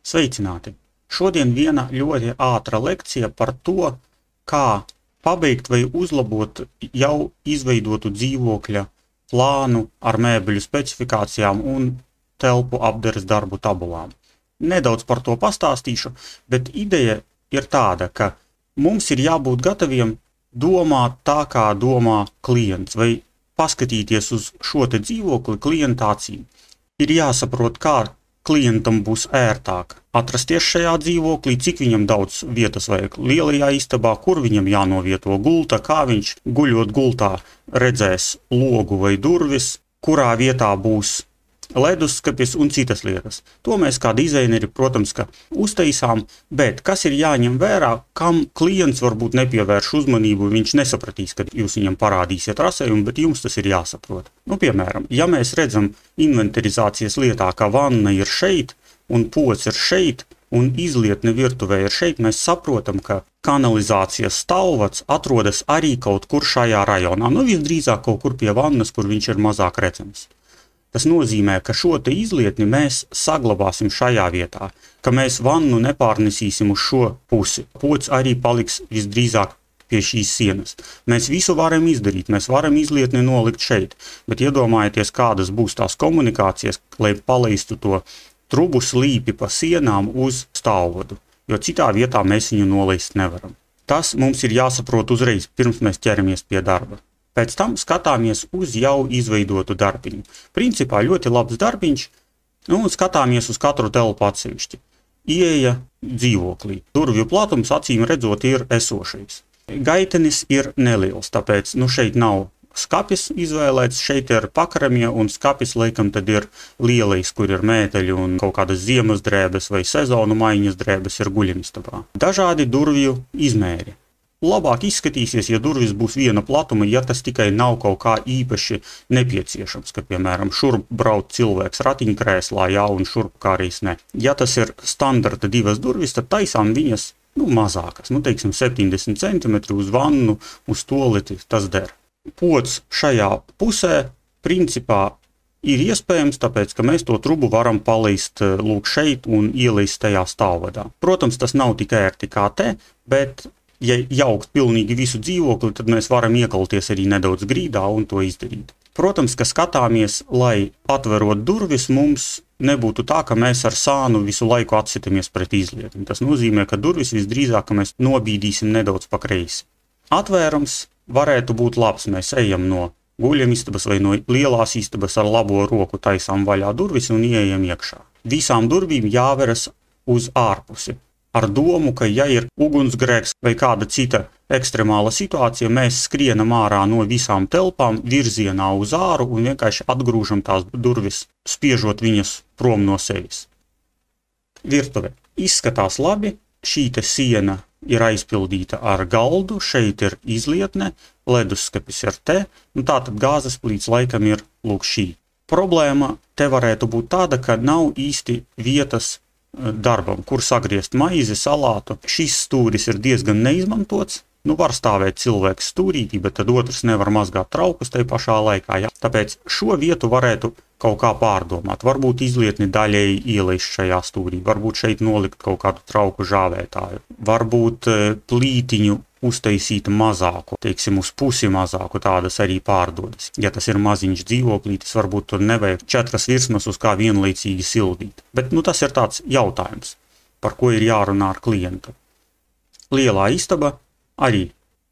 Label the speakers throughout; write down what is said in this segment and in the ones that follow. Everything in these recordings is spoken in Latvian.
Speaker 1: Sveicināti! Šodien viena ļoti ātra lekcija par to, kā pabeigt vai uzlabot jau izveidotu dzīvokļa plānu ar mēbeļu specifikācijām un telpu apdares darbu tabulām. Nedaudz par to pastāstīšu, bet ideja ir tāda, ka mums ir jābūt gataviem domāt tā, kā domā klients, vai paskatīties uz šo te dzīvokli klienta acīm. Ir jāsaprot, kā klientam būs ērtāk atrasties šajā dzīvoklī, cik viņam daudz vietas vajag lielajā istabā, kur viņam jānovieto gulta, kā viņš guļot gultā redzēs logu vai durvis, kurā vietā būs leduskapis un citas lietas. To mēs kā dizaineri, protams, ka uztaisām, bet kas ir jāņem vērā, kam klients varbūt nepievērš uzmanību, viņš nesapratīs, kad jūs viņam parādīsiet rasējumu, bet jums tas ir jāsaprot. Piemēram, ja mēs redzam inventarizācijas lietā, ka vanna ir šeit, un pods ir šeit, un izlietne virtuvē ir šeit, mēs saprotam, ka kanalizācijas stāvvads atrodas arī kaut kur šajā rajonā, visdrīzāk kaut kur pie vannas, kur viņš ir mazāk redzams. Tas nozīmē, ka šo te izlietni mēs saglabāsim šajā vietā, ka mēs vannu nepārnesīsim uz šo pusi. Pods arī paliks visdrīzāk pie šīs sienas. Mēs visu varam izdarīt, mēs varam izlietni nolikt šeit, bet iedomājieties, kādas būs tās komunikācijas, lai palaistu to trubu slīpi pa sienām uz stāvvadu, jo citā vietā mēs viņu nolaist nevaram. Tas mums ir jāsaprot uzreiz, pirms mēs ķeramies pie darba. Pēc tam skatāmies uz jau izveidotu darbiņu. Principā ļoti labs darbiņš, un skatāmies uz katru telpu atsevišķi. Ieeja dzīvoklī. Durvju platums acīm redzot ir esošais. Gaitenis ir neliels, tāpēc šeit nav skapis izvēlēts, šeit ir pakaramie, un skapis laikam tad ir lielais, kur ir mēteļi un kaut kādas ziemas drēbes vai sezonu maiņas drēbes ir guļamistabā. Dažādi durvju izmēri. Labāk izskatīsies, ja durvis būs viena platuma, ja tas tikai nav kaut kā īpaši nepieciešams, ka, piemēram, šurp brauc cilvēks ratiņkrēslā, un šurp kārīs ne. Ja tas ir standarta divas durvis, tad taisām viņas, mazākas, teiksim 70 cm uz vannu, uz toleti, tas der. Pods šajā pusē, principā, ir iespējams, tāpēc, ka mēs to trubu varam palaist lūk šeit un ielaist tajā stāvvadā. Protams, tas nav tik ērti kā te, bet ja jaukt pilnīgi visu dzīvokli, tad mēs varam iekalties arī nedaudz grīdā un to izdarīt. Protams, ka skatāmies, lai atverot durvis, mums nebūtu tā, ka mēs ar sānu visu laiku atsitamies pret izlietni. Tas nozīmē, ka durvis visdrīzāk, ka mēs nobīdīsim nedaudz pa kreisi. Atvērums varētu būt labs. Mēs ejam no guļamistabas vai no lielās istabas ar labo roku taisām vaļā durvis un ieejam iekšā. Visām durvīm jāveras uz ārpusi. Ar domu, ka ja ir ugunsgrēks vai kāda cita ekstremāla situācija, mēs skrienam ārā no visām telpām virzienā uz āru un vienkārši atgrūžam tās durvis, spiežot viņas prom no sevis. Virtuve. Izskatās labi, šī te siena ir aizpildīta ar galdu, šeit ir izlietne, leduskapis ir te, tātad gāzes plīts laikam ir lūk šī. Problēma te varētu būt tāda, ka nav īsti vietas darbam, kur sagriezt maizi, salātu. Šis stūris ir diezgan neizmantots. Var stāvēt cilvēks stūrītī, bet tad otrs nevar mazgāt traukus tai pašā laikā. Ja? Tāpēc šo vietu varētu kaut kā pārdomāt. Varbūt izlietni daļēji ielaist šajā stūrī, varbūt šeit nolikt kaut kādu trauku žāvētāju. Varbūt plītiņu uztaisīt mazāku, teiksim, uz pusi mazāku, tādas arī pārdodas. Ja tas ir maziņš dzīvoklītis, varbūt tur nevajag 4 virsmas uz kā vienlaicīgi sildīt. Bet tas ir tāds jautājums, par ko ir jārunā ar klientu. Lielā istaba arī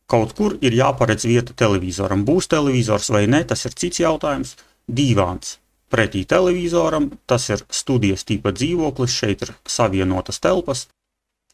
Speaker 1: kaut kur ir jāparedz vieta televizoram. Būs televizors vai ne, tas ir cits jautājums. Dīvāns pretī televizoram, tas ir studijas tipa dzīvoklis, šeit ir savienotas telpas.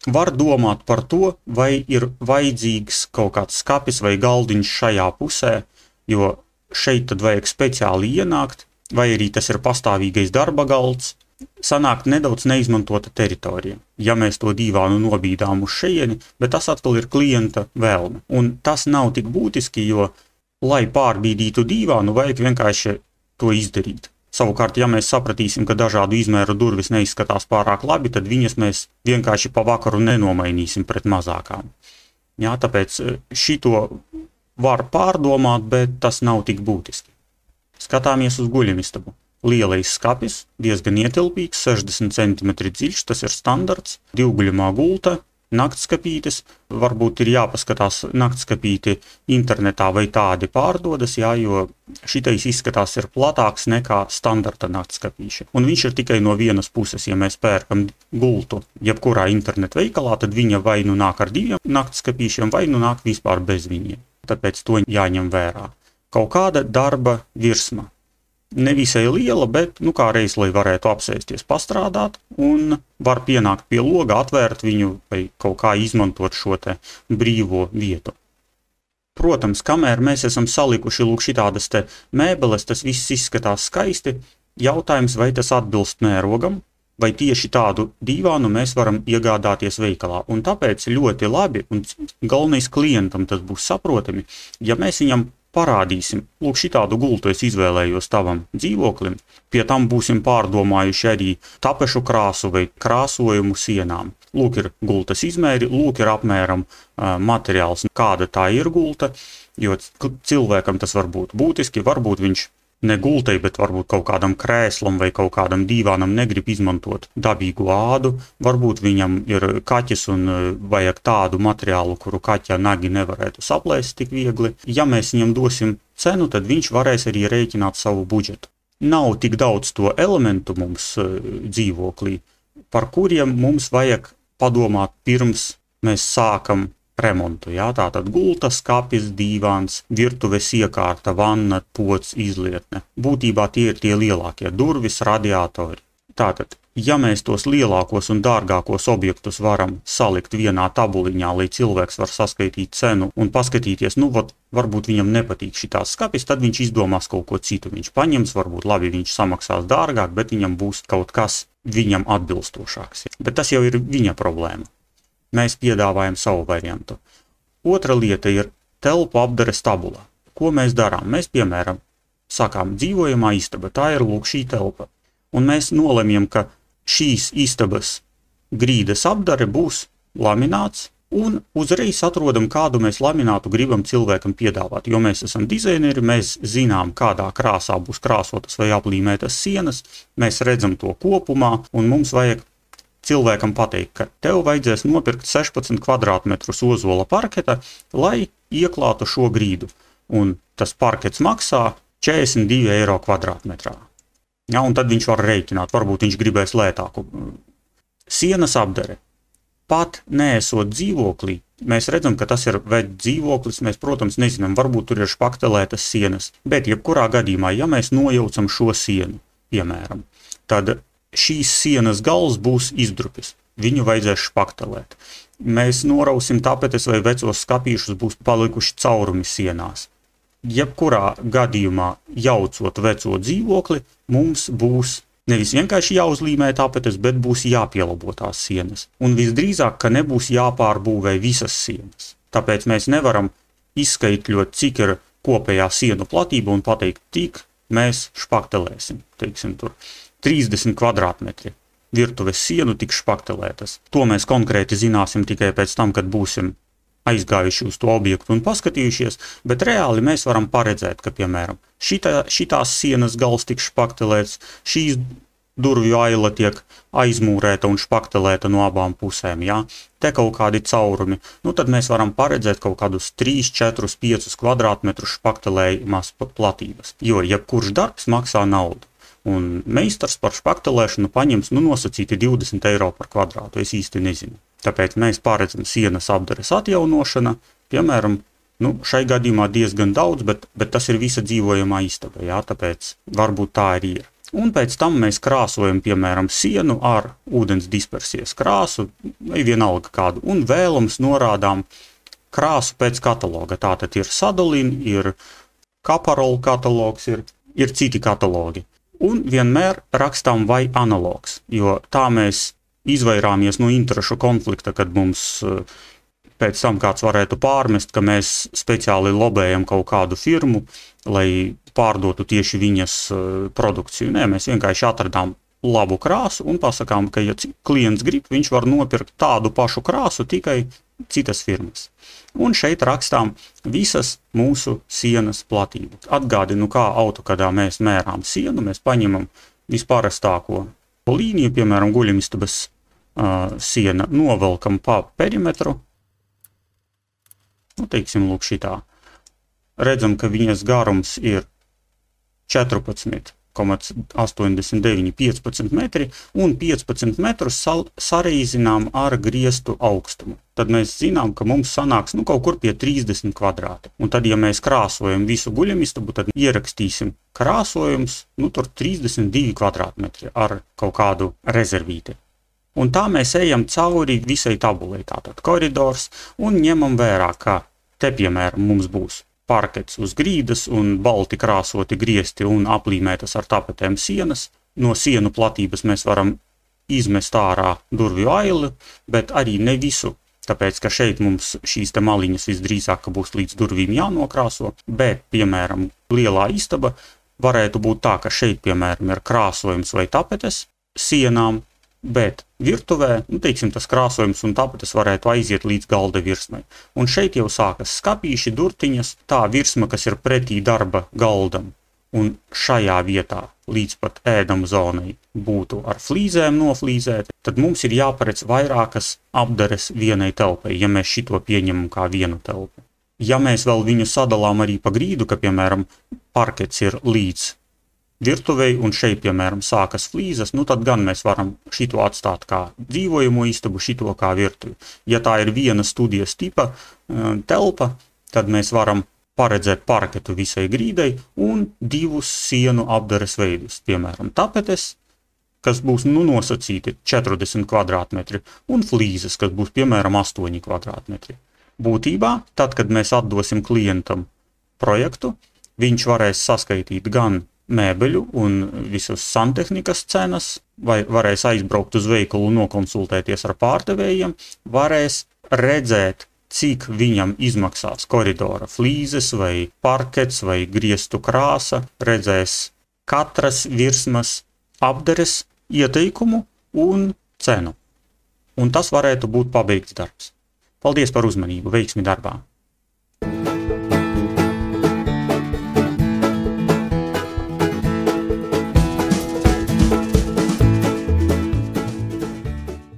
Speaker 1: Var domāt par to, vai ir vajadzīgs kaut kāds skapis vai galdiņš šajā pusē, jo šeit tad vajag speciāli ienākt, vai arī tas ir pastāvīgais darba galds. Sanāk nedaudz neizmantota teritorija, ja mēs to dīvānu nobīdām uz šejieni, bet tas atkal ir klienta vēlme. Un tas nav tik būtiski, jo, lai pārbīdītu dīvānu, vajag vienkārši to izdarīt. Savukārt, ja mēs sapratīsim, ka dažādu izmēru durvis neizskatās pārāk labi, tad viņas mēs vienkārši pa vakaru nenomainīsim pret mazākām. Jā, tāpēc šito var pārdomāt, bet tas nav tik būtiski. Skatāmies uz guļamistabu. lielais skapis, diezgan ietilpīgs, 60 cm dziļš, tas ir standarts, divguļamā gulta, naktskapītes, varbūt ir jāpaskatās naktskapīti internetā vai tādi pārdodas, jā, jo šitais izskatās ir platāks nekā standarta naktskapīši. Un viņš ir tikai no vienas puses, ja mēs pērkam gultu jebkurā internetu veikalā, tad viņa vai nu nāk ar 2 naktskapīšiem, vai nu nāk vispār bez viņiem. Tāpēc to jāņem vērā. Kaut kāda darba virsma. Nevisai liela, bet, kā reiz, lai varētu apsēsties pastrādāt, un var pienākt pie loga, atvērt viņu vai kaut kā izmantot šo te brīvo vietu. Protams, kamēr mēs esam salikuši lūk šitādas te mēbeles, tas viss izskatās skaisti, jautājums, vai tas atbilst mērogam, vai tieši tādu dīvānu mēs varam iegādāties veikalā. Un tāpēc ļoti labi, un galvenais klientam tas būs saprotami, ja mēs viņam parādīsim, lūk, šitādu gultu es izvēlējos tavam dzīvoklim, pie tam būsim pārdomājuši arī tapešu krāsu vai krāsojumu sienām. Lūk, ir gultas izmēri, lūk, ir apmēram materiāls, kāda tā ir gulta, jo cilvēkam tas var būt būtiski, varbūt viņš ne gultai, bet varbūt kaut kādam krēslam vai kaut kādam dīvānam negrib izmantot dabīgu ādu, varbūt viņam ir kaķis un vajag tādu materiālu, kuru kaķa nagi nevarētu saplēst tik viegli. Ja mēs viņam dosim cenu, tad viņš varēs arī rēķināt savu budžetu. Nav tik daudz to elementu mums dzīvoklī, par kuriem mums vajag padomāt pirms mēs sākam remontu, jā, tātad gulta, skapis, dīvāns, virtuves iekārta, vanna, pods, izlietne. Būtībā tie ir tie lielākie durvis, radiatori. Tātad, ja mēs tos lielākos un dārgākos objektus varam salikt vienā tabuliņā, lai cilvēks var saskaitīt cenu un paskatīties, varbūt viņam nepatīk šitās skapis, tad viņš izdomās kaut ko citu. Viņš paņems, varbūt labi viņš samaksās dārgāk, bet viņam būs kaut kas viņam atbilstošāks. Bet tas jau ir viņa problēma. Mēs piedāvājam savu variantu. Otra lieta ir telpu apdares tabula. Ko mēs darām? Mēs, piemēram, sakām dzīvojamā istaba, tā ir lūk šī telpa. Un mēs nolemjam, ka šīs istabas grīdas apdare būs lamināts, un uzreiz atrodam, kādu mēs laminātu gribam cilvēkam piedāvāt. Jo mēs esam dizaineri, mēs zinām, kādā krāsā būs krāsotas vai aplīmētas sienas, mēs redzam to kopumā, un mums vajag cilvēkam pateikt, ka tev vajadzēs nopirkt 16 kvadrātmetrus ozola parketa, lai ieklātu šo grīdu. Un tas parkets maksā 42 eiro kvadrātmetrā. Ja, un tad viņš var rēķināt, varbūt viņš gribēs lētāku. Sienas apdare. Pat neesot dzīvoklī, mēs redzam, ka tas ir veļ dzīvoklis, mēs, protams, nezinām, varbūt tur ir špaktelētas sienas, bet jebkurā gadījumā, ja mēs nojaucam šo sienu, piemēram, tad šīs sienas gals būs izdrupis. Viņu vajadzēs špaktelēt. Mēs norausim tapetes vai vecos skapīšus, būs palikuši caurumi sienās. Jebkurā gadījumā, jaucot veco dzīvokli, mums būs nevis vienkārši jāuzlīmē tapetes, bet būs jāpielabo tās sienas. Un visdrīzāk, ka nebūs jāpārbūvē visas sienas. Tāpēc mēs nevaram izskaitļot, cik ir kopējā sienu platība un pateikt, tik mēs špaktelēsim, teiksim tur. 30 kvadrātmetri virtuves sienu tik špaktelētas. To mēs konkrēti zināsim tikai pēc tam, kad būsim aizgājuši uz to objektu un paskatījušies, bet reāli mēs varam paredzēt, ka, piemēram, šitās sienas gals tik špaktelēts, šīs durvju aila tiek aizmūrēta un špaktelēta no abām pusēm, jā, te kaut kādi caurumi. Tad mēs varam paredzēt kaut kādus 3, 4, 5 kvadrātmetrus špaktelējumās platības, jo jebkurš darbs maksā naudu. Un meistars par špaktelēšanu paņems nosacīti 20 eiro par kvadrātu, es īsti nezinu. Tāpēc mēs paredzam sienas apdares atjaunošana, piemēram, šai gadījumā diezgan daudz, bet tas ir visa dzīvojamā istaba, jā, tāpēc varbūt tā arī ir. Un pēc tam mēs krāsojam, piemēram, sienu ar ūdens dispersijas krāsu, vai vienalga kādu, un vēlams norādām krāsu pēc kataloga. Tātad ir Sadolin, ir Kaparol katalogs, ir citi katalogi. Un vienmēr rakstām vai analogs, jo tā mēs izvairāmies no interešu konflikta, kad mums pēc tam kāds varētu pārmest, ka mēs speciāli lobējam kaut kādu firmu, lai pārdotu tieši viņas produkciju. Nē, mēs vienkārši atradām labu krāsu un pasakām, ka ja klients grib, viņš var nopirkt tādu pašu krāsu tikai citas firmas. Un šeit rakstām visas mūsu sienas platību. Atgādinu, kā AutoCADā mēs mērām sienu, mēs paņemam visparastāko līniju, piemēram, guļamistabas siena, novelkam pa perimetru, teiksim, lūk šitā. Redzam, ka viņas garums ir 14,89 15 metri un 15 metrus sareizinām ar griestu augstumu. Tad mēs zinām, ka mums sanāks kaut kur pie 30 kvadrāti. Un tad, ja mēs krāsojam visu guļamistabu, tad ierakstīsim krāsojums, tur 32 kvadrātmetri ar kaut kādu rezervīti. Un tā mēs ejam cauri visai tabulai, tātad koridors, un ņemam vērā, ka te, piemēram, mums būs parkets uz grīdas un balti krāsoti griesti un aplīmētas ar tapetēm sienas. No sienu platības mēs varam izmest ārā durvju aili, bet arī ne visu, tāpēc, ka šeit mums šīs te maliņas visdrīzāk būs līdz durvīm jānokrāso, bet, piemēram, lielā istaba varētu būt tā, ka šeit, piemēram, ir krāsojums vai tapetes sienām, bet virtuvē, teiksim, tas krāsojums un tapetes varētu aiziet līdz galda virsmai. Un šeit jau sākas skapīši, durtiņas, tā virsma, kas ir pretī darba galdam. Un šajā vietā līdz pat ēdam zonai būtu ar flīzēm noflīzēti, tad mums ir jāparedz vairākas apdares vienai telpai, ja mēs šito pieņemam kā vienu telpu. Ja mēs vēl viņu sadalām arī pa grīdu, ka, piemēram, parkets ir līdz virtuvei un šeit, piemēram, sākas flīzes, tad gan mēs varam šito atstāt kā dzīvojamo istabu, šito kā virtuvi. Ja tā ir viena studijas tipa telpa, tad mēs varam paredzēt parketu visai grīdai un divus sienu apdares veidus, piemēram, tapetes, kas būs nosacīti 40 kvadrātmetri, un flīzes, kas būs, piemēram, 8 kvadrātmetri. Būtībā, tad, kad mēs atdosim klientam projektu, viņš varēs saskaitīt gan mēbeļu un visus santehnikas cenas, vai varēs aizbraukt uz veikalu un nokonsultēties ar pārdevējiem, varēs redzēt, cik viņam izmaksās koridora flīzes vai parkets vai griestu krāsa, redzēs katras virsmas apdares ieteikumu un cenu. Un tas varētu būt pabeigts darbs. Paldies par uzmanību, veiksmi darbā!